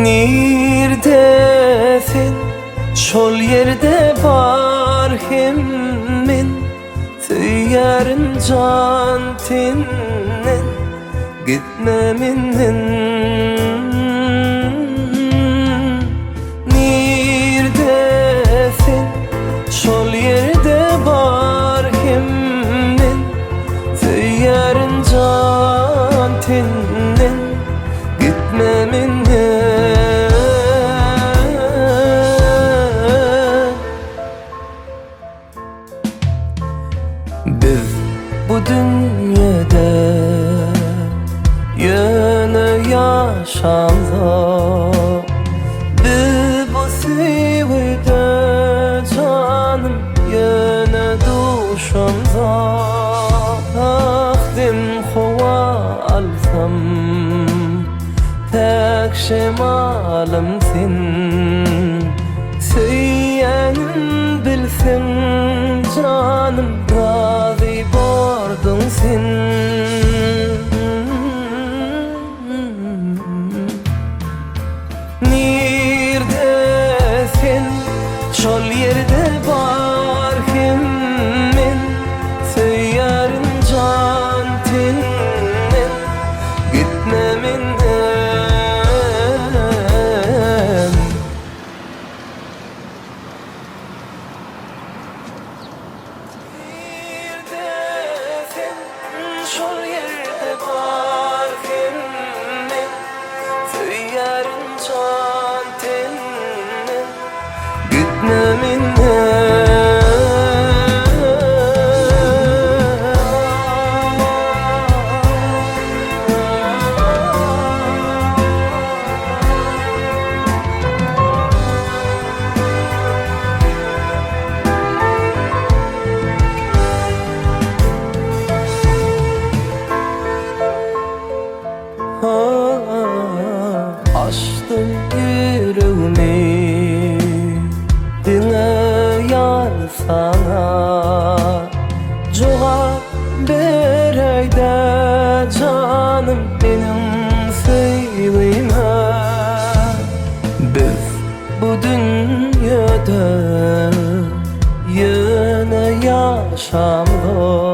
Nirdesin şol yerde bar himmin Tüyarın can tinin gitmeminin Nirdesin şol yerde bar himmin Tüyarın can tinin gitmeminin Biz bu dünyada yine yaşamda Biz bu sevide canım yine duşamda Akdim hova alsam tek şemalım sen Söylenim bilsin canım razı bordun sen Nirdesin şol yerde bar himmin Söylerim can tinin gitmeminden Şol yerde bar himmin Tüyarın can tinin gitmeminden Açtım yüreğimi dinle yar sana Cevap bereyde canım benim sevdiğime Biz bu dünyada yine yaşamda